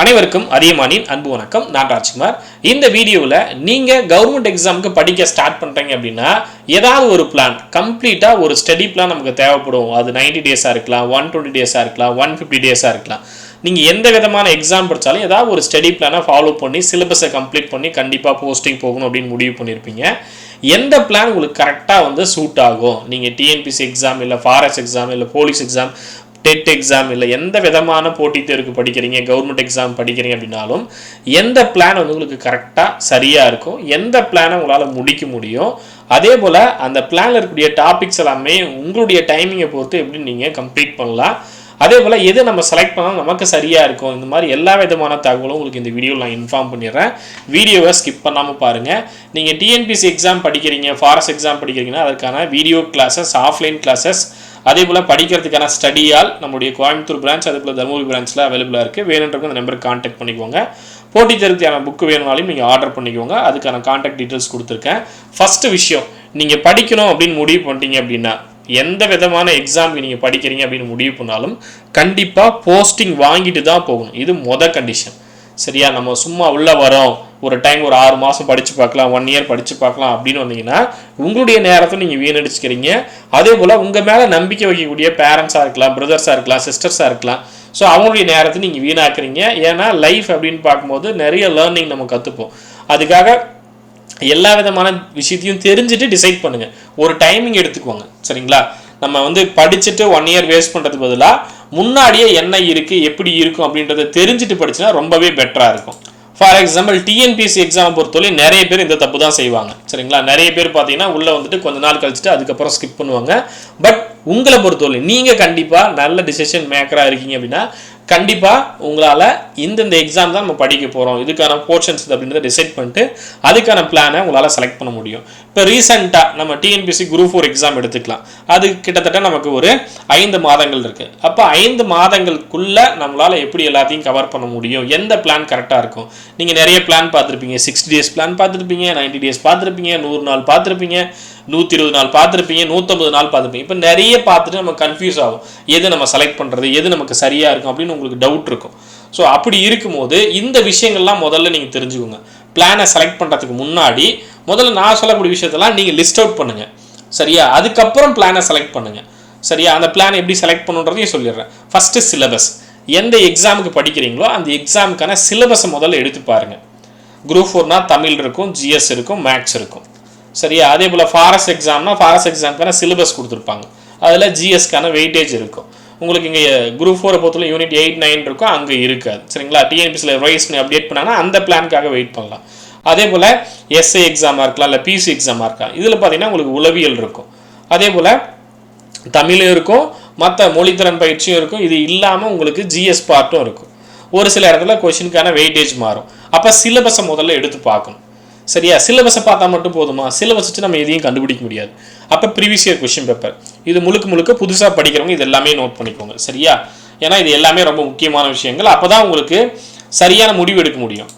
அனைவருக்கும் அதியமானின் அன்பு வணக்கம். நான் ராஜ்குமார். இந்த வீடியோவில் நீங்கள் கவர்மெண்ட் எக்ஸாமுக்கு படிக்க ஸ்டார்ட் பண்ணுறீங்க அப்படின்னா ஏதாவது ஒரு பிளான் கம்ப்ளீட்டாக ஒரு ஸ்டடி பிளான் நமக்கு தேவைப்படும். அது 90 டேஸாக இருக்கலாம், 120 டேஸாக இருக்கலாம், 150 டேஸாக இருக்கலாம். நீங்கள் எந்த விதமான எக்ஸாம் படித்தாலும் ஏதாவது ஒரு ஸ்டடி பிளானை ஃபாலோ பண்ணி சிலபஸை கம்ப்ளீட் பண்ணி கண்டிப்பாக போஸ்டிங் போகணும் அப்படின்னு முடிவு பண்ணியிருப்பீங்க. எந்த பிளான் உங்களுக்கு கரெக்டாக சூட் ஆகும்? நீங்கள் டிஎன்பிசி எக்ஸாம் இல்லை ஃபாரஸ்ட் எக்ஸாம் இல்லை போலீஸ் எக்ஸாம் டெட் எக்ஸாம் இல்லை எந்த விதமான போட்டித் தேர்வுக்கு படிக்கிறீங்க, கவர்மெண்ட் எக்ஸாம் படிக்கிறீங்க அப்படின்னாலும் எந்த பிளான் உங்களுக்கு கரெக்டாக சரியாக இருக்கும், எந்த பிளானை உங்களால் முடிக்க முடியும், அதே போல் அந்த பிளானில் இருக்கக்கூடிய டாபிக்ஸ் எல்லாமே உங்களுடைய டைமிங்கை பொறுத்து எப்படி நீங்கள் கம்ப்ளீட் பண்ணலாம், அதே போல் எது நம்ம செலக்ட் பண்ணால் நமக்கு சரியாக இருக்கும், இந்த மாதிரி எல்லா விதமான தகவலும் உங்களுக்கு இந்த வீடியோவில் நான் இன்ஃபார்ம் பண்ணிடுறேன். வீடியோவை ஸ்கிப் பண்ணாமல் பாருங்கள். நீங்கள் டிஎன்பிசி எக்ஸாம் படிக்கிறீங்க, ஃபாரஸ்ட் எக்ஸாம் படிக்கிறீங்கன்னா அதற்கான வீடியோ கிளாஸஸ், ஆஃப்லைன் கிளாஸஸ், அதே போல் படிக்கிறதுக்கான ஸ்டடியால் நம்முடைய கோயம்புத்தூர் பிரான்ச், அதே போல் தருமபுரி பிரான்ச்சில் அவைலபிளாக இருக்குது. வேணுன்றவங்க அந்த நம்பருக்கு கான்டாக்ட் பண்ணிக்கோங்க. போட்டித் தேர்வுக்கான புக்கு வேணும்னாலும் நீங்கள் ஆர்டர் பண்ணிக்கோங்க. அதுக்கான கான்டாக்ட் டீட்டெயில்ஸ் கொடுத்துருக்கேன். ஃபஸ்ட்டு விஷயம், நீங்கள் படிக்கணும் அப்படின்னு முடிவு பண்ணிட்டீங்க அப்படின்னா எந்த விதமான எக்ஸாமுக்கு நீங்கள் படிக்கிறீங்க அப்படின்னு முடிவு பண்ணாலும் கண்டிப்பாக போஸ்டிங் வாங்கிட்டு தான் போகணும். இது கண்டிஷன். சரியா? நம்ம சும்மா உள்ளே வரோம், ஒரு டைம் ஒரு 6 மாதம் படித்து பார்க்கலாம், 1 இயர் படித்து பார்க்கலாம் அப்படின்னு வந்தீங்கன்னா உங்களுடைய நேரத்தை நீங்கள் வீணடிச்சுக்கிறீங்க. அதே போல் உங்கள் மேலே நம்பிக்கை வைக்கக்கூடிய பேரண்ட்ஸாக இருக்கலாம், பிரதர்ஸாக இருக்கலாம், சிஸ்டர்ஸாக இருக்கலாம். ஸோ அவங்களுடைய நேரத்தை நீங்கள் வீணாக்குறீங்க. ஏன்னா லைஃப் அப்படின்னு பார்க்கும்போது நிறைய லேர்னிங் நம்ம கற்றுப்போம். அதுக்காக எல்லா விதமான விஷயத்தையும் தெரிஞ்சுட்டு டிசைட் பண்ணுங்கள். ஒரு டைமிங் எடுத்துக்குவாங்க. சரிங்களா? நம்ம படிச்சுட்டு 1 இயர் வேஸ்ட் பண்ணுறது பதிலாக முன்னாடியே என்ன இருக்குது, எப்படி இருக்கும் அப்படின்றத தெரிஞ்சுட்டு படிச்சுன்னா ரொம்பவே பெட்டராக இருக்கும். ஃபார் எக்ஸாம்பிள் டிஎன்பிசி எக்ஸாம் பொறுத்தவரை நிறைய பேர் இந்த தப்பு தான் செய்வாங்க. சரிங்களா? நிறைய பேர் பார்த்தீங்கன்னா உள்ளே கொஞ்ச நாள் கழிச்சுட்டு அதுக்கப்புறம் ஸ்கிப் பண்ணுவாங்க. பட் உங்களை பொறுத்தவரை நீங்கள் கண்டிப்பாக நல்ல டிசிஷன் மேக்கராக இருக்கீங்க அப்படின்னா கண்டிப்பாக உங்களால் இந்த எக்ஸாம் தான் நம்ம படிக்க போகிறோம், இதுக்கான போர்ஷன்ஸ் அப்படின்றத டிசைட் பண்ணிட்டு அதுக்கான பிளானை உங்களால் செலக்ட் பண்ண முடியும். இப்போ ரீசெண்டாக நம்ம டிஎன்பிசி குரூப் 4 எக்ஸாம் எடுத்துக்கலாம். அது கிட்டத்தட்ட நமக்கு ஒரு 5 மாதங்கள் இருக்குது. அப்போ 5 மாதங்களுக்குள்ளே நம்மளால் எப்படி எல்லாத்தையும் கவர் பண்ண முடியும், எந்த பிளான் கரெக்டாக இருக்கும்? நீங்கள் நிறைய பிளான் பார்த்துருப்பீங்க. 60 டேஸ் பிளான் பார்த்துருப்பீங்க, 90 டேஸ் பார்த்துருப்பீங்க, 100 நாள் பார்த்துருப்பீங்க, 120 நாள் பார்த்துருப்பீங்க, 150 நாள் பார்த்துருப்பீங்க. இப்போ நிறைய பார்த்துட்டு நம்ம கன்ஃபியூஸ் ஆகும், எது நம்ம செலக்ட் பண்ணுறது, எது நமக்கு சரியாக இருக்கும் அப்படின்னு உங்களுக்கு டவுட் இருக்கும். ஸோ அப்படி இருக்கும்போது இந்த விஷயங்கள்லாம் முதல்ல நீங்கள் தெரிஞ்சுக்கோங்க. பிளானை செலக்ட் பண்ணுறதுக்கு முன்னாடி முதல்ல நான் சொல்லக்கூடிய விஷயத்தெல்லாம் நீங்கள் லிஸ்ட் அவுட் பண்ணுங்கள். சரியா? அதுக்கப்புறம் பிளானை செலக்ட் பண்ணுங்கள். சரியா? அந்த பிளானை எப்படி செலக்ட் பண்ணுன்றதையும் சொல்லிடுறேன். First syllabus. எந்த எக்ஸாமுக்கு படிக்கிறீங்களோ அந்த எக்ஸாமுக்கான சிலபஸை முதல்ல எடுத்து பாருங்கள். குரூப் 4னா தமிழ் இருக்கும், ஜிஎஸ் இருக்கும், மேக்ஸ் இருக்கும். சரியா? அதே போல் ஃபாரஸ்ட் எக்ஸாம்னா ஃபாரஸ்ட் எக்ஸாமுக்கான சிலபஸ் கொடுத்துருப்பாங்க. அதில் ஜிஎஸ்க்கான வெயிட்டேஜ் இருக்கும். உங்களுக்கு இங்கே குரூப் 4 பொறுத்தவரை யூனிட் 8, 9 இருக்கும், அங்கே இருக்காது. சரிங்களா? டிஎன்பிசியில் ரைஸ் அப்டேட் பண்ணாங்கன்னா அந்த பிளானுக்காக வெயிட் பண்ணலாம். அதே போல் எஸ்ஏ எக்ஸாமாக இருக்கலாம், இல்லை பிசி எக்ஸாமாக இருக்கலாம். இதில் பார்த்தீங்கன்னா உங்களுக்கு உளவியல் இருக்கும், அதே போல் தமிழும் இருக்கும், மற்ற மொழித்திறன் பயிற்சியும் இருக்கும். இது இல்லாமல் உங்களுக்கு ஜிஎஸ் பார்ட்டும் இருக்கும். ஒரு சில இடத்துல கொஷினுக்கான வெயிட்டேஜ் மாறும். அப்போ சிலபஸை முதல்ல எடுத்து பார்க்கணும். சரியா? சிலபஸை பார்த்தா மட்டும் போதுமா? சிலபஸ் வச்சு நம்ம எதையும் கண்டுபிடிக்க முடியாது. அப்போ ப்ரீவியஸ் இயர் கொஷின் பேப்பர் இது முழுக்க புதுசாக படிக்கிறவங்க இது எல்லாமே நோட் பண்ணிக்கோங்க. சரியா? ஏன்னா இது எல்லாமே ரொம்ப முக்கியமான விஷயங்கள். அப்போ தான் உங்களுக்கு சரியான முடிவு எடுக்க முடியும்.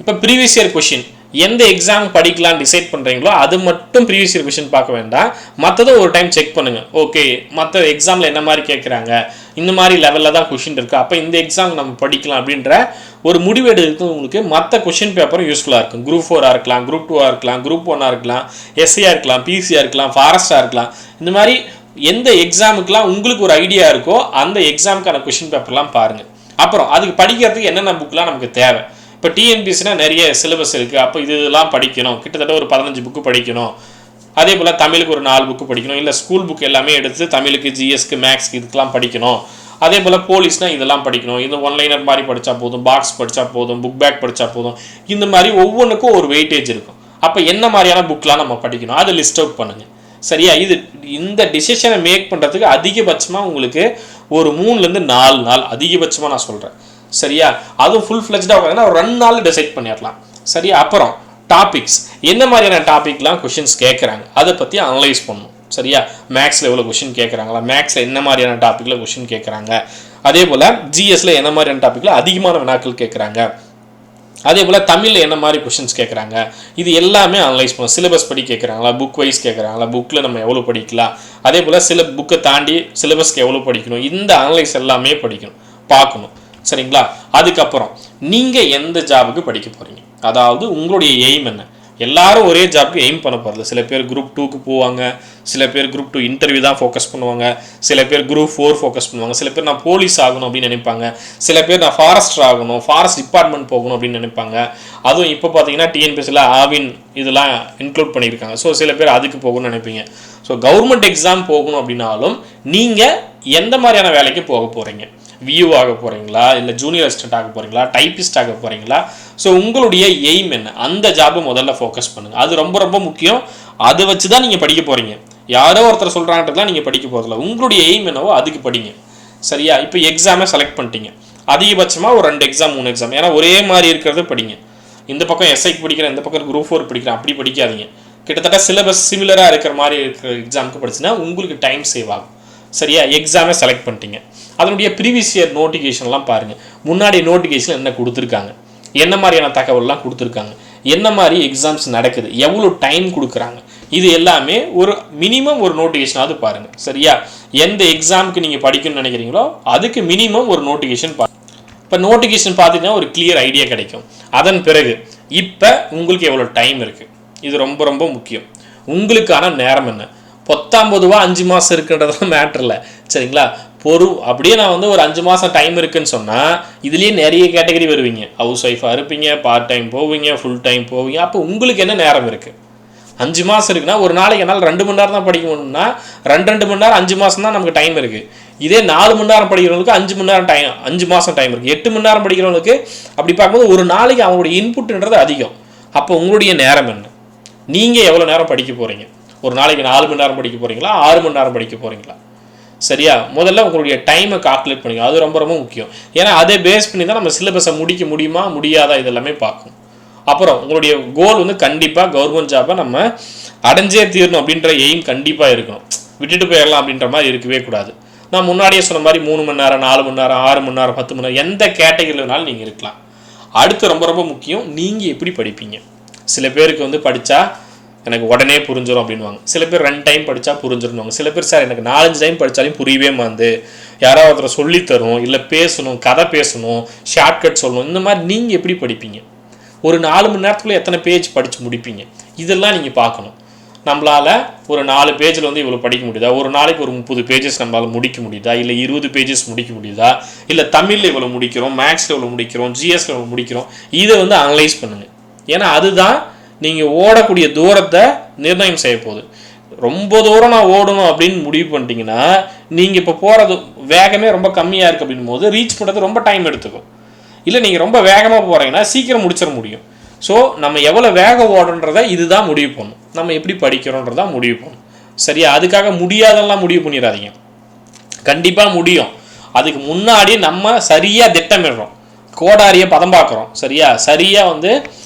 இப்போ ப்ரீவியஸ் இயர் கொஷின் எந்த எக்ஸாம் படிக்கலாம்னு டிசைட் பண்ணுறீங்களோ அது மட்டும் ப்ரீவியஸ் இயர் கொஷின் பார்க்க வேண்டாம். மற்றதும் ஒரு டைம் செக் பண்ணுங்கள். ஓகே, மற்ற எக்ஸாமில் என்ன மாதிரி கேட்குறாங்க, இந்த மாதிரி லெவலில் தான் கொஷின் இருக்குது, அப்போ இந்த எக்ஸாம் நம்ம படிக்கலாம் அப்படின்ற ஒரு முடிவு எடுத்து உங்களுக்கு மற்ற கொஷின் பேப்பரும் யூஸ்ஃபுல்லாக இருக்கும். குரூப் 4ஆக இருக்கலாம், குரூப் 2ஆக இருக்கலாம், குரூப் 1ஆக இருக்கலாம், எஸ்ஏஆர் இருக்கலாம், பிசிஆர் இருக்கலாம், ஃபாரஸ்டாக இருக்கலாம். இந்த மாதிரி எந்த எக்ஸாமுக்கெலாம் உங்களுக்கு ஒரு ஐடியா இருக்கோ அந்த எக்ஸாமுக்கான கொஷின் பேப்பர்லாம் பாருங்கள். அப்புறம் அதுக்கு படிக்கிறதுக்கு என்னென்ன புக்கெலாம் நமக்கு தேவை. இப்போ டிஎன்பிசினா நிறைய சிலபஸ் இருக்குது. அப்போ இதெல்லாம் படிக்கணும், கிட்டத்தட்ட ஒரு 15 புக்கு படிக்கணும். அதே போல் தமிழுக்கு ஒரு 4 புக்கு படிக்கணும், இல்லை ஸ்கூல் புக் எல்லாமே எடுத்து தமிழுக்கு, ஜிஎஸ்க்கு, மேக்ஸ்க்கு இதுக்கெல்லாம் படிக்கணும். அதே போல் போலீஸ்னால் இதெல்லாம் படிக்கணும். இது ஒன்லைனர் மாதிரி படித்தா போதும், பாக்ஸ் படித்தா போதும், புக் பேக் படித்தா போதும். இந்த மாதிரி ஒவ்வொன்றுக்கும் ஒரு வெயிட்டேஜ் இருக்கும். அப்போ என்ன மாதிரியான புக்கெலாம் நம்ம படிக்கணும் அதை லிஸ்ட் அவுட் பண்ணுங்கள். சரியா? இந்த டிசிஷனை மேக் பண்ணுறதுக்கு அதிகபட்சமாக உங்களுக்கு ஒரு 3லேருந்து 4 நாள் அதிகபட்சமாக நான் சொல்கிறேன். சரியா? அதுவும் ஃபுல் ஃப்ளெஜ்டாக உட்காந்துன்னா ஒரு 2 நாள் டிசைட் பண்ணிடலாம். சரியா? அப்புறம் டாபிக்ஸ், என்ன மாதிரியான டாபிக்லாம் கொஷின்ஸ் கேட்குறாங்க அதை பற்றி அனலைஸ் பண்ணணும். சரியா? மேக்ஸில் எவ்வளோ கொஷின் கேட்குறாங்களா, மேக்ஸில் என்ன மாதிரியான டாப்பிக்கில் கொஷின் கேட்குறாங்க, அதே போல் ஜிஎஸில் என்ன மாதிரியான டாப்பிக்கில் அதிகமான வினாக்கள் கேட்குறாங்க, அதே போல் தமிழில் என்ன மாதிரி கொஷின்ஸ் கேட்குறாங்க, இது எல்லாமே அனலைஸ் பண்ணணும். சிலபஸ் படி கேட்குறாங்களா, புக் வைஸ் கேட்குறாங்களா, புக்கில் நம்ம எவ்வளோ படிக்கலாம், அதே போல் புக்கை தாண்டி சிலபஸ்க்கு எவ்வளோ படிக்கணும், இந்த அனலைஸ் எல்லாமே பார்க்கணும். சரிங்களா? அதுக்கப்புறம் நீங்கள் எந்த ஜாபுக்கு படிக்க போகிறீங்க, அதாவது உங்களுடைய எய்ம் என்ன? எல்லாரும் ஒரே ஜாப்க்கு எய்ம் பண்ண போகிறது. சில பேர் குரூப் 2க்கு போவாங்க, சில பேர் குரூப் 2 இன்டர்வியூ தான் ஃபோக்கஸ் பண்ணுவாங்க, சில பேர் குரூப் 4 ஃபோக்கஸ் பண்ணுவாங்க, சில பேர் நான் போலீஸ் ஆகணும் அப்படின்னு நினைப்பாங்க, சில பேர் நான் ஃபாரஸ்டர் ஆகணும், ஃபாரஸ்ட் டிபார்ட்மெண்ட் போகணும் அப்படின்னு நினைப்பாங்க. அதுவும் இப்போ பார்த்தீங்கன்னா டிஎன்பிஎஸ்சியில் ஆவின் இதெல்லாம் இன்க்ளூட் பண்ணியிருக்காங்க. ஸோ சில பேர் அதுக்கு போகணும்னு நினைப்பீங்க. ஸோ கவர்மெண்ட் எக்ஸாம் போகணும் அப்படின்னாலும் நீங்கள் எந்த மாதிரியான வேலைக்கு போக போகிறீங்க? வியூ ஆக போகிறீங்களா, இல்லை ஜூனியர் அசிஸ்டன்ட் ஆக போகிறீங்களா, டைப்பிஸ்ட் ஆக போகிறீங்களா? ஸோ உங்களுடைய எய்ம் என்ன? அந்த ஜாபை முதல்ல ஃபோக்கஸ் பண்ணுங்கள். அது ரொம்ப ரொம்ப முக்கியம். அதை வச்சு தான் நீங்கள் படிக்க போகிறீங்க. யாரோ ஒருத்தர் சொல்கிறாங்கன்றதுலாம் நீங்கள் படிக்க போகிறதில்ல. உங்களுடைய எய்ம் என்னவோ அதுக்கு படிங்க. சரியா? இப்போ எக்ஸாமை செலக்ட் பண்ணிட்டீங்க, அதிகபட்சமாக ஒரு 2 எக்ஸாம் 3 எக்ஸாம், ஏன்னா ஒரே மாதிரி இருக்கிறத படிங்க. இந்த பக்கம் எஸ்ஐக்கு படிக்கிறேன், இந்த பக்கம் குரூப் 4 படிக்கிறேன், அப்படி படிக்காதீங்க. கிட்டத்தட்ட சிலபஸ் சிமிலராக இருக்கிற மாதிரி இருக்கிற எக்ஸாமுக்கு படிச்சுன்னா உங்களுக்கு டைம் சேவ் ஆகும். சரியா? எக்ஸாமை செலக்ட் பண்ணிட்டீங்க, அதனுடைய ப்ரீவியஸ் இயர் நோட்டிஃபிகேஷன்லாம் பாருங்கள். முன்னாடி நோட்டிஃபிகேஷன் என்ன கொடுத்துருக்காங்க, என்ன மாதிரியான தகவல்லாம் கொடுத்துருக்காங்க, என்ன மாதிரி எக்ஸாம்ஸ் நடக்குது, எவ்வளோ டைம் கொடுக்குறாங்க, இது எல்லாமே ஒரு மினிமம் ஒரு நோட்டிஃபிகேஷனாவது பாருங்கள். சரியா? எந்த எக்ஸாமுக்கு நீங்கள் படிக்கணும்னு நினைக்கிறீங்களோ அதுக்கு மினிமம் ஒரு நோட்டிஃபிகேஷன் பாருங்கள். இப்போ நோட்டிஃபிகேஷன் பார்த்தீங்கன்னா ஒரு கிளியர் ஐடியா கிடைக்கும். அதன் பிறகு இப்போ உங்களுக்கு எவ்வளோ டைம் இருக்குது, இது ரொம்ப ரொம்ப முக்கியம். உங்களுக்கான நேரம் என்ன? 19 5 மாதம் இருக்குன்றதுலாம் மேட்ரு இல்லை. சரிங்களா? அப்படியே நான் வந்து ஒரு 5 மாதம் டைம் இருக்குன்னு சொன்னால் இதுலேயே நிறைய கேட்டகரி வருவீங்க. ஹவுஸ் ஒய்ஃபாக இருப்பீங்க, பார்ட் டைம் போவீங்க, ஃபுல் டைம் போவீங்க. அப்போ உங்களுக்கு என்ன நேரம் இருக்குது? 5 மாதம் இருக்குன்னா ஒரு நாளைக்கு என்னால் 2 மணி நேரம் தான் படிக்க முடியும்னா 2 மணி நேரம் 5 மாதம் தான் நமக்கு டைம் இருக்குது. இதே 4 மணி நேரம் படிக்கிறவங்களுக்கு 5 மணி நேரம் டைம், 5 மாதம் டைம் இருக்குது. 8 மணி நேரம் படிக்கிறவங்களுக்கு அப்படி பார்க்கும்போது ஒரு நாளைக்கு அவங்களுடைய இன்புட்ன்றது அதிகம். அப்போ உங்களுடைய நேரம் என்ன? நீங்கள் எவ்வளோ நேரம் படிக்க போகிறீங்க? ஒரு நாளைக்கு 4 மணி நேரம் படிக்க போகிறீங்களா, 6 மணி நேரம் படிக்க போகிறீங்களா? சரியா? முதல்ல உங்களுடைய டைமை கால்குலேட் பண்ணிக்கோ. அது ரொம்ப ரொம்ப முக்கியம். ஏன்னா அதை பேஸ் பண்ணி தான் நம்ம சிலபஸை முடிக்க முடியுமா முடியாதா இதெல்லாமே பார்க்கணும். அப்புறம் உங்களுடைய கோல் வந்து கண்டிப்பாக கவர்மெண்ட் ஜாப்பை நம்ம அடைஞ்சே தீரணும் அப்படின்ற எய்ம் கண்டிப்பாக இருக்கணும். விட்டுட்டு போயிடலாம் அப்படின்ற மாதிரி இருக்கவே கூடாது. நான் முன்னாடியே சொன்ன மாதிரி 3 மணி நேரம், 4 மணி நேரம், 6 மணி நேரம், 10 மணி நேரம், எந்த கேட்டகரியில் வேணாலும் நீங்கள் இருக்கலாம். அடுத்து ரொம்ப ரொம்ப முக்கியம், நீங்கள் எப்படி படிப்பீங்க? சில பேருக்கு வந்து படித்தா எனக்கு உடனே புரிஞ்சிடும் அப்படின்வாங்க. சில பேர் 2 டைம் படித்தா புரிஞ்சிருந்தாங்க. சில பேர் சார் எனக்கு 4-5 டைம் படித்தாலும் புரியவே மாந்து, யாராவது ஒருத்தர் சொல்லித்தரும், இல்லை பேசணும், கதை பேசணும், ஷார்ட்கட் சொல்லணும். இந்த மாதிரி நீங்கள் எப்படி படிப்பீங்க? ஒரு 4 மணி நேரத்துக்குள்ளே எத்தனை பேஜ் படித்து முடிப்பீங்க? இதெல்லாம் நீங்கள் பார்க்கணும். நம்மளால் ஒரு 4 பேஜில் வந்து இவ்வளோ படிக்க முடியுதா, ஒரு நாளைக்கு ஒரு 30 பேஜஸ் நம்மளால் முடிக்க முடியுதா, இல்லை 20 பேஜஸ் முடிக்க முடியுதா, இல்லை தமிழில் இவ்வளோ முடிக்கிறோம், மேக்ஸில் இவ்வளோ முடிக்கிறோம், ஜிஎஸ்ல இவ்வளோ முடிக்கிறோம், இதை வந்து அனலைஸ் பண்ணுங்கள். ஏன்னா அதுதான் நீங்கள் ஓடக்கூடிய தூரத்தை நிர்ணயம் செய்ய போகுது. ரொம்ப தூரம் நான் ஓடணும் அப்படின்னு முடிவு பண்ணிட்டீங்கன்னா நீங்கள் இப்போ போகிறது வேகமே ரொம்ப கம்மியாக இருக்குது அப்படின் போது ரீச் பண்ணுறது ரொம்ப டைம் எடுத்துக்கும். இல்லை நீங்கள் ரொம்ப வேகமாக போகிறீங்கன்னா சீக்கிரம் முடிச்சிட முடியும். ஸோ நம்ம எவ்வளோ வேகம் ஓடுன்றதை இதுதான் முடிவு பண்ணணும். நம்ம எப்படி படிக்கிறோன்றதான் முடிவு பண்ணணும். சரியா? அதுக்காக முடியாதெல்லாம் முடிவு பண்ணிடாதீங்க. கண்டிப்பாக முடியும். அதுக்கு முன்னாடி நம்ம சரியாக திட்டமிடுறோம், கோடாரியை பதம் பார்க்குறோம். சரியாக வந்து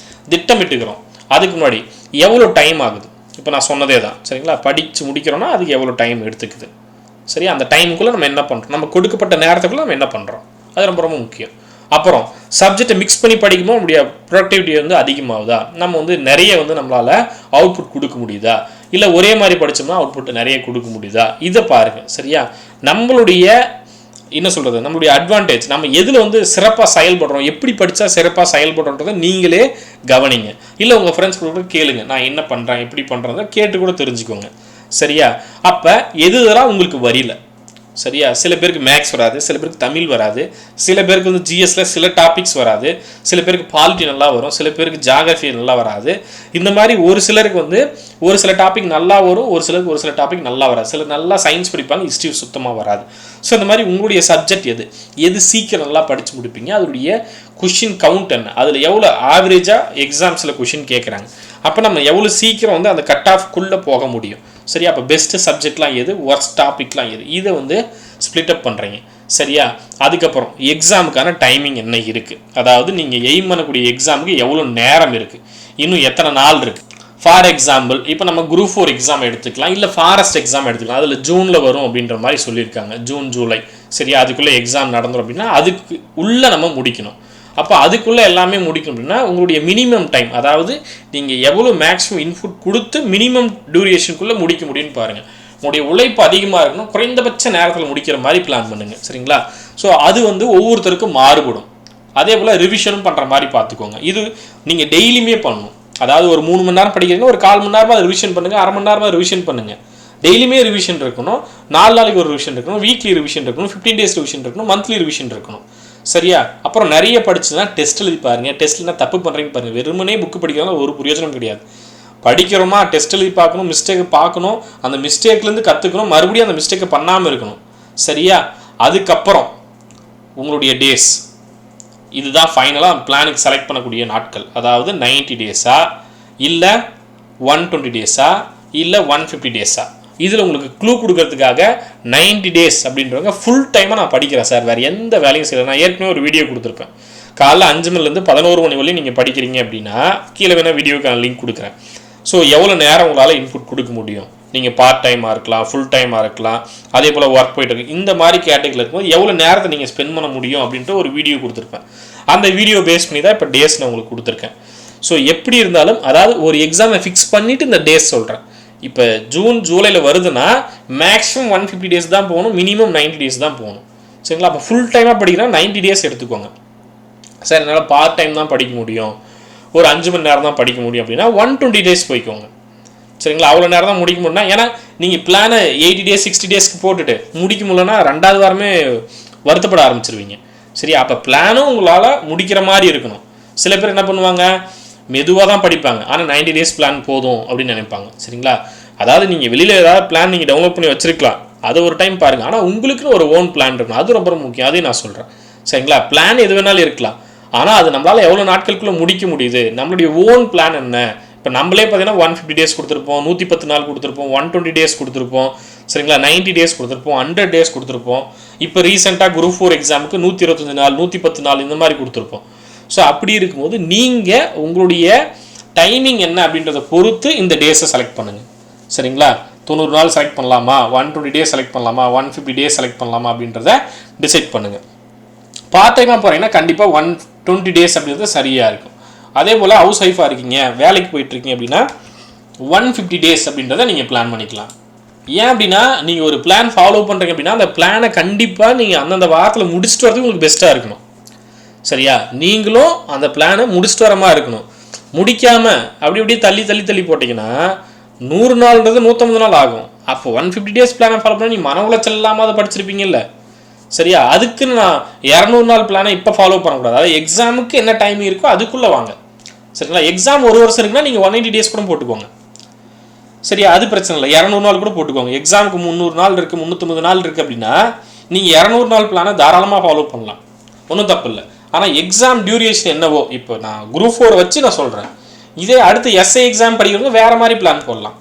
திட்டமிட்டுக்கிறோம். அதுக்கு முன்னாடி எவ்வளோ டைம் ஆகுது? இப்போ நான் சொன்னதே தான். சரிங்களா? படித்து முடிக்கிறோன்னா அதுக்கு எவ்வளோ டைம் எடுத்துக்குது? சரியா? அந்த டைமுக்குள்ளே நம்ம என்ன பண்ணுறோம், நம்ம கொடுக்கப்பட்ட நேரத்துக்குள்ளே நம்ம என்ன பண்ணுறோம், அது ரொம்ப ரொம்ப முக்கியம். அப்புறம் சப்ஜெக்டை மிக்ஸ் பண்ணி படிக்கும்போது நம்முடைய ப்ரொடக்டிவிட்டி வந்து அதிகமாகுதா, நம்ம வந்து நிறைய வந்து நம்மளால் அவுட்புட் கொடுக்க முடியுதா, இல்லை ஒரே மாதிரி படித்தோம்னா அவுட்புட் நிறைய கொடுக்க முடியுதா, இதை பாருங்கள். சரியா? நம்மளுடைய என்ன சொல்கிறது, நம்மளுடைய அட்வான்டேஜ், நம்ம எதில் வந்து சிறப்பாக செயல்படுறோம், எப்படி படித்தா சிறப்பாக செயல்படுறோன்றதை நீங்களே கவனிங்க. இல்லை உங்கள் ஃப்ரெண்ட்ஸ் கூட கேளுங்க, நான் என்ன பண்ணுறேன் எப்படி பண்ணுறதை கேட்டு கூட தெரிஞ்சுக்கோங்க. சரியா? அப்போ எதுலாம் உங்களுக்கு வரியல. சரியா? சில பேருக்கு மேக்ஸ் வராது, சில பேருக்கு தமிழ் வராது, சில பேருக்கு வந்து ஜிஎஸ்ல சில டாபிக்ஸ் வராது, சில பேருக்கு பாலிட்டி நல்லா வரும், சில பேருக்கு ஜியாகிரஃபி நல்லா வராது. இந்த மாதிரி ஒரு சிலருக்கு வந்து ஒரு சில டாபிக் நல்லா வரும், ஒரு சிலருக்கு ஒரு சில டாபிக் நல்லா வராது. சிலர் நல்லா சயின்ஸ் படிப்பாங்க, ஹிஸ்ட்ரி சுத்தமாக வராது. ஸோ இந்த மாதிரி உங்களுடைய சப்ஜெக்ட் எது சீக்கிரம் நல்லா படித்து முடிப்பீங்க, அதனுடைய கொஷின் கவுண்ட் என்ன, அதில் எவ்வளோ ஆவரேஜாக எக்ஸாம்ஸில் கொஷின் கேட்குறாங்க, அப்போ நம்ம எவ்வளோ சீக்கிரம் வந்து அந்த கட் ஆஃப்குள்ளே போக முடியும். சரியா? அப்போ பெஸ்ட்டு சப்ஜெக்ட்லாம் எது, ஒர்ஸ்ட் டாபிக்லாம் எது, இதை வந்து ஸ்ப்ளிட் அப் பண்ணுறீங்க. சரியா? அதுக்கப்புறம் எக்ஸாமுக்கான டைமிங் என்ன இருக்குது, அதாவது நீங்கள் எய்ம் பண்ணக்கூடிய எக்ஸாமுக்கு எவ்வளோ நேரம் இருக்குது, இன்னும் எத்தனை நாள் இருக்குது. ஃபார் எக்ஸாம்பிள் இப்போ நம்ம குரூப் 4 எக்ஸாம் எடுத்துக்கலாம், இல்லை ஃபாரஸ்ட் எக்ஸாம் எடுத்துக்கலாம். அதில் ஜூனில் வரும் அப்படின்ற மாதிரி சொல்லியிருக்காங்க, ஜூன் ஜூலை. சரியா? அதுக்குள்ளே எக்ஸாம் நடந்துடும் அப்படின்னா அதுக்கு உள்ளே நம்ம முடிக்கணும். அப்போ அதுக்குள்ளே எல்லாமே முடிக்கணும் அப்படின்னா உங்களுடைய மினிமம் டைம், அதாவது நீங்கள் எவ்வளோ மேக்ஸிமம் இன்புட் கொடுத்து மினிமம் டியூரேஷனுக்குள்ளே முடிக்க முடியும்னு பாருங்கள். உங்களுடைய உழைப்பு அதிகமாக இருக்கணும், குறைந்தபட்ச நேரத்தில் முடிக்கிற மாதிரி பிளான் பண்ணுங்கள். சரிங்களா? ஸோ அது வந்து ஒவ்வொருத்தருக்கும் மாறுபடும். அதே போல் ரிவிஷனும் பண்ணுற மாதிரி பார்த்துக்கோங்க. இது நீங்கள் டெய்லியுமே பண்ணணும். அதாவது ஒரு 3 மணி நேரம் படிக்கிறீங்கன்னா ஒரு 1/4 மணி நேரமாக ரிவிஷன் பண்ணுங்கள், அரை மணி நேரமாக ரிவிஷன் பண்ணுங்கள். டெய்லியுமே ரிவிஷன் இருக்கணும், 4 நாளைக்கு ஒரு ரிவிஷன் இருக்கணும், வீக்லி ரிவிஷன் இருக்கணும், 15 டேஸ் ரிவிஷன் இருக்கணும், மந்த்லி ரிவிஷன் இருக்கணும். சரியா? அப்புறம் நிறைய படிச்சுன்னா டெஸ்ட் எழுதி பாருங்கள். டெஸ்ட்லாம் தப்பு பண்ணுறீங்க பாருங்கள். வெறுமனே புக்கு படிக்கிறதால ஒரு பிரயோஜனம் கிடையாது. படிக்கிறோமா, டெஸ்ட் எழுதி பார்க்கணும், மிஸ்டேக்கை பார்க்கணும், அந்த மிஸ்டேக்லேருந்து கற்றுக்கணும், மறுபடியும் அந்த மிஸ்டேக்கை பண்ணாமல் இருக்கணும். சரியா? அதுக்கப்புறம் உங்களுடைய டேஸ் இதுதான் ஃபைனலாக பிளானுக்கு செலக்ட் பண்ணக்கூடிய நாட்கள். அதாவது 90 டேஸா இல்லை 120 டேஸா இல்லை 150 டேஸா. இதில் உங்களுக்கு க்ளூ கொடுக்கறதுக்காக 90 டேஸ் அப்படின்றவங்க ஃபுல் டைமாக நான் படிக்கிறேன் சார், வேறு எந்த வேலையும் செய்யலை. நான் ஏற்கனவே ஒரு வீடியோ கொடுத்துருப்பேன். காலைல 5 மணிலேருந்து 11 மணி வரையும் நீங்கள் படிக்கிறீங்க அப்படின்னா கீழே வேணால் வீடியோக்கான லிங்க் கொடுக்குறேன். ஸோ எவ்வளோ நேரம் உங்களால் இன்புட் கொடுக்க முடியும், நீங்கள் பார்ட் டைமாக இருக்கலாம், ஃபுல் டைமாக இருக்கலாம், அதே போல் ஒர்க் போய்ட்டு இருக்கு, இந்த மாதிரி கேட்டகரியில் இருக்கும்போது எவ்வளோ நேரத்தை நீங்கள் ஸ்பெண்ட் பண்ண முடியும் அப்படின்ட்டு ஒரு வீடியோ கொடுத்துருப்பேன். அந்த வீடியோ பேஸ் பண்ணி தான் இப்போ டேஸ் நான் உங்களுக்கு கொடுத்துருக்கேன். ஸோ எப்படி இருந்தாலும் அதாவது ஒரு எக்ஸாமை ஃபிக்ஸ் பண்ணிவிட்டு இந்த டேஸ் சொல்கிறேன். இப்போ ஜூன் ஜூலையில் வருதுன்னா மேக்ஸிமம் 150 டேஸ் தான் போகணும், மினிமம் 90 டேஸ் தான் போகணும். சரிங்களா? அப்போ ஃபுல் டைமாக படிக்கிறா 90 டேஸ் எடுத்துக்கோங்க. சார் என்னால் பார்ட் டைம் தான் படிக்க முடியும், ஒரு 5 மணி நேரம் தான் படிக்க முடியும் அப்படின்னா 120 டேஸ் போய்க்கோங்க. சரிங்களா? அவ்வளோ நேரம் தான் முடிக்க முடியும்னா, ஏன்னா நீங்கள் பிளானை 80 டேஸ் 60 டேஸ்க்கு போட்டுட்டு முடிக்க முடியலன்னா 2வது வாரமே வருத்தப்பட ஆரம்பிச்சிருவீங்க. சரி, அப்போ பிளானும் உங்களால் முடிக்கிற மாதிரி இருக்கணும். சில பேர் என்ன பண்ணுவாங்க, மெதுவாக தான் படிப்பாங்க, ஆனால் 90 டேஸ் பிளான் போதும் அப்படின்னு நினைப்பாங்க. சரிங்களா? அதாவது நீங்கள் வெளியில் ஏதாவது பிளான் நீங்கள் டவுன்லோட் பண்ணி வச்சுருக்கலாம், அதை ஒரு டைம் பாருங்கள். ஆனால் உங்களுக்குன்னு ஒரு ஓன் பிளான் இருக்கணும், அது ரொம்ப முக்கியம். அதையும் நான் சொல்கிறேன். சரிங்களா? பிளான் எது வேணாலும் இருக்கலாம், ஆனால் அது நம்மளால் எவ்வளோ நாட்களுக்குள்ளே முடிக்க முடியுது, நம்மளுடைய ஓன் பிளான் என்ன. இப்போ நம்மளே பார்த்தீங்கன்னா 150 டேஸ் கொடுத்துருப்போம், 110 நாள் கொடுத்துருப்போம், 120 டேஸ் கொடுத்துருப்போம். சரிங்களா? 90 டேஸ் கொடுத்துருப்போம், 100 டேஸ் கொடுத்துருப்போம். இப்போ ரீசெண்டாக குரூப் 4 எக்ஸாமுக்கு 125 நாள், 110 நாள் இந்த மாதிரி கொடுத்துருப்போம். ஸோ அப்படி இருக்கும்போது நீங்கள் உங்களுடைய டைமிங் என்ன அப்படின்றத பொறுத்து இந்த டேஸை செலக்ட் பண்ணுங்கள். சரிங்களா? 90 நாள் செலக்ட் பண்ணலாமா, 120 டேஸ் செலக்ட் பண்ணலாமா, 150 டேஸ் செலக்ட் பண்ணலாமா அப்படின்றத டிசைட் பண்ணுங்கள். பார்ட் டைமாக போகிறீங்கன்னா கண்டிப்பாக 120 டேஸ் அப்படின்றது சரியாக இருக்கும். அதே போல் ஹவுஸ் ஒய்ஃபாக இருக்கீங்க, வேலைக்கு போயிட்டுருக்கீங்க அப்படின்னா 150 டேஸ் அப்படின்றத நீங்கள் பிளான் பண்ணிக்கலாம். ஏன் அப்படின்னா நீங்கள் ஒரு பிளான் ஃபாலோ பண்ணுறீங்க அப்படின்னா அந்த பிளானை கண்டிப்பாக நீங்கள் அந்தந்த வாரத்தில் முடிச்சுட்டு வரதுக்கு உங்களுக்கு பெஸ்ட்டாக இருக்கணும். சரியா? நீங்களும் அந்த பிளானை முடிச்சுட்டு வர மாதிரி இருக்கணும். முடிக்காமல் அப்படி அப்படியே தள்ளி போட்டிங்கன்னா 100 நாள்ன்றது 150 நாள் ஆகும். அப்போ 150 டேஸ் பிளானை ஃபாலோ பண்ணி நீ மன உளைச்சல் இல்லாமல் அதை படிச்சிருப்பீங்கல்ல. சரியா? அதுக்குன்னு நான் 200 நாள் பிளானை இப்போ ஃபாலோ பண்ணக்கூடாது. அதாவது எக்ஸாமுக்கு என்ன டைமிங் இருக்கோ அதுக்குள்ளே வாங்க. சரிங்களா? எக்ஸாம் 1 வருஷம் இருக்குன்னா நீங்கள் 180 டேஸ் கூட போட்டுக்கோங்க. சரியா? அது பிரச்சனை இல்லை, 200 நாள் கூட போட்டுக்கோங்க. எக்ஸாமுக்கு 300 நாள் இருக்குது, 350 நாள் இருக்குது அப்படின்னா நீங்கள் 200 நாள் பிளானை தாராளமாக ஃபாலோ பண்ணலாம், ஒன்றும் தப்பு இல்லை. ஆனால் எக்ஸாம் டியூரேஷன் என்னவோ, இப்போ நான் குரூப் 4 வச்சு நான் சொல்கிறேன். இதே அடுத்து எஸ்ஐ எக்ஸாம் படிக்கிறவங்க வேறு மாதிரி பிளான் போடலாம்.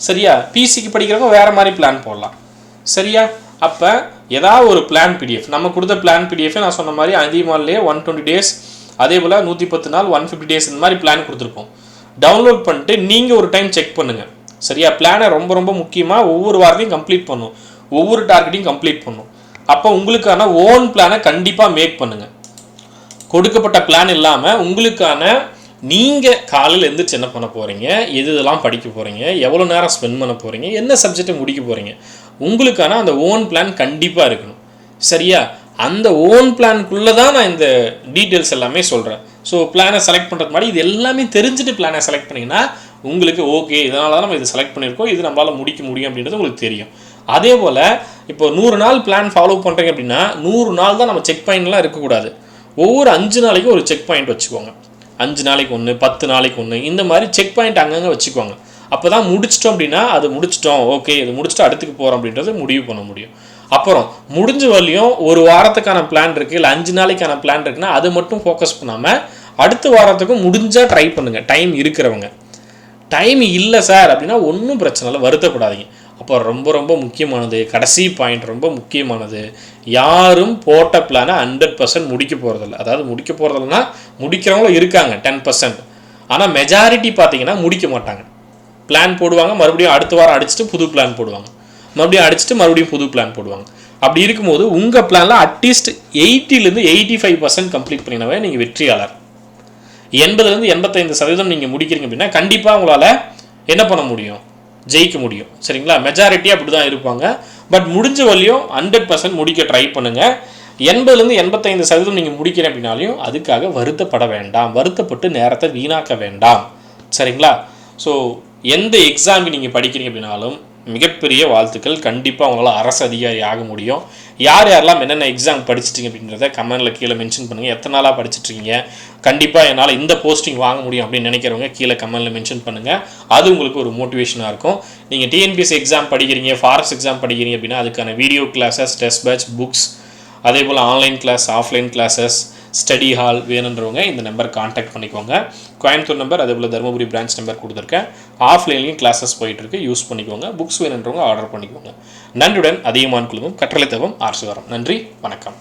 சரியா? பிசிக்கு படிக்கிறவங்க வேறு மாதிரி பிளான் போடலாம். சரியா? அப்போ ஏதாவது ஒரு பிளான் பிடிஎஃப் நம்ம கொடுத்த பிளான் பிடிஎஃப் நான் சொன்ன மாதிரி அதிகமாகலே 120 டேஸ், அதே போல் 110 நாள், 150 டேஸ் இந்த மாதிரி பிளான் கொடுத்துருப்போம். டவுன்லோட் பண்ணிட்டு நீங்கள் ஒரு டைம் செக் பண்ணுங்கள். சரியா? பிளானை ரொம்ப முக்கியமாக ஒவ்வொரு வாரத்தையும் கம்ப்ளீட் பண்ணும், ஒவ்வொரு டார்கெட்டையும் கம்ப்ளீட் பண்ணும். அப்போ உங்களுக்கான ஓன் பிளானை கண்டிப்பாக மேக் பண்ணுங்கள். கொடுக்கப்பட்ட பிளான் இல்லாமல் உங்களுக்கான நீங்கள் காலையில் எழுந்திரிச்சு என்ன பண்ண போகிறீங்க, இதெல்லாம் படிக்க போகிறீங்க, எவ்வளோ நேரம் ஸ்பெண்ட் பண்ண போகிறீங்க, என்ன சப்ஜெக்டை முடிக்க போகிறீங்க, உங்களுக்கான அந்த ஓன் பிளான் கண்டிப்பாக இருக்கணும். சரியா? அந்த ஓன் பிளானுக்குள்ளே தான் நான் இந்த டீட்டெயில்ஸ் எல்லாமே சொல்கிறேன். ஸோ பிளானை செலக்ட் பண்ணுறது மாதிரி இது எல்லாமே தெரிஞ்சுட்டு பிளானை செலக்ட் பண்ணிங்கன்னா உங்களுக்கு ஓகே, இதனால தான் நம்ம இதை செலக்ட் பண்ணியிருக்கோம், இது நம்மளால் முடிக்க முடியும் அப்படின்றது உங்களுக்கு தெரியும். அதே போல் இப்போ 100 நாள் பிளான் ஃபாலோ பண்ணுறீங்க அப்படின்னா 100 நாள் தான் நம்ம செக் பாயிண்ட்லாம் இருக்கக்கூடாது. ஒவ்வொரு 5 நாளைக்கும் ஒரு செக் பாயிண்ட் வச்சுக்கோங்க. 5 நாளைக்கு ஒன்று, 10 நாளைக்கு ஒன்று, இந்த மாதிரி செக் பாயிண்ட் அங்கங்கே வச்சுக்கோங்க. அப்போ தான் முடிச்சிட்டோம் அப்படின்னா அது முடிச்சிட்டோம், ஓகே இது முடிச்சுட்டு அடுத்துக்கு போகிறோம் அப்படின்றத முடிவு பண்ண முடியும். அப்புறம் முடிஞ்ச வரலையும் ஒரு வாரத்துக்கான பிளான் இருக்குது, இல்லை 5 நாளைக்கான பிளான் இருக்குன்னா அது மட்டும் ஃபோக்கஸ் பண்ணாமல் அடுத்த வாரத்துக்கும் முடிஞ்சால் ட்ரை பண்ணுங்கள். டைம் இருக்கிறவங்க. டைம் இல்லை சார் அப்படின்னா ஒன்றும் பிரச்சனை இல்லை, வருத்தப்படாதீங்க. அப்போ ரொம்ப முக்கியமானது, கடைசி பாயிண்ட் ரொம்ப முக்கியமானது, யாரும் போட்ட பிளானை 100% முடிக்க போகிறதில்ல. அதாவது முடிக்க போகிறதில்லனா முடிக்கிறவங்களும் இருக்காங்க 10%, ஆனால் மெஜாரிட்டி பார்த்தீங்கன்னா முடிக்க மாட்டாங்க. பிளான் போடுவாங்க, மறுபடியும் அடுத்த வாரம் அடிச்சுட்டு புது பிளான் போடுவாங்க, மறுபடியும் அடிச்சுட்டு மறுபடியும் புது பிளான் போடுவாங்க. அப்படி இருக்கும்போது உங்கள் பிளானில் அட்லீஸ்ட் 80லேருந்து 85% கம்ப்ளீட் பண்ணினவே நீங்கள் வெற்றியாளர். 80லேருந்து 85% நீங்கள் முடிக்கிறீங்க அப்படின்னா கண்டிப்பாக உங்களால் என்ன பண்ண முடியும், ஜெயிக்க முடியும். சரிங்களா? மெஜாரிட்டி அப்படி தான் இருப்பாங்க. பட் முடிஞ்ச வரையும் 100% முடிக்க ட்ரை பண்ணுங்கள். 80லேருந்து 85% நீங்கள் முடிக்கிறேன் அப்படின்னாலையும் அதுக்காக வருத்தப்பட வேண்டாம், வருத்தப்பட்டு நேரத்தை வீணாக்க வேண்டாம். சரிங்களா? ஸோ எந்த எக்ஸாமுக்கு நீங்கள் படிக்கிறீங்க அப்படின்னாலும் மிகப்பெரிய வாழ்த்துக்கள். கண்டிப்பாக உங்களால் அரசு அதிகாரி ஆக முடியும். யார் யாரெல்லாம் என்னென்ன எக்ஸாம் படிச்சிட்டிங்க அப்படின்றத கமெண்டில் கீழே மென்ஷன் பண்ணுங்கள். எத்தனை நாளாக படிச்சுட்ருக்கீங்க, கண்டிப்பாக என்னால் இந்த போஸ்டிங் வாங்க முடியும் அப்படின்னு நினைக்கிறவங்க கீழே கமெண்டில் மென்ஷன் பண்ணுங்கள். அது உங்களுக்கு ஒரு மோட்டிவேஷனாக இருக்கும். நீங்கள் டிஎன்பிஎஸ்சி எக்ஸாம் படிக்கிறீங்க, ஃபாரஸ்ட் எக்ஸாம் படிக்கிறீங்க அப்படின்னா அதுக்கான video classes, test batch, books, அதே போல் online class, offline classes, study hall வேணுன்றவங்க இந்த நம்பர் கான்டாக்ட் பண்ணிக்கோங்க. கோயம்புத்தூர் நம்பர், அதே போல் தருமபுரி பிரான்ச் நம்பர் கொடுத்துருக்கேன். ஆஃப்லைன்லேயும் கிளாஸஸ் போயிட்டுருக்கு, யூஸ் பண்ணிக்கோங்க. புக்ஸ் வேணுன்றவங்க ஆர்டர் பண்ணிக்கோங்க. நன்றியுடன் அதிகமான குழுவும் கற்றலை தவம் ஆர்சுவரம். நன்றி, வணக்கம்.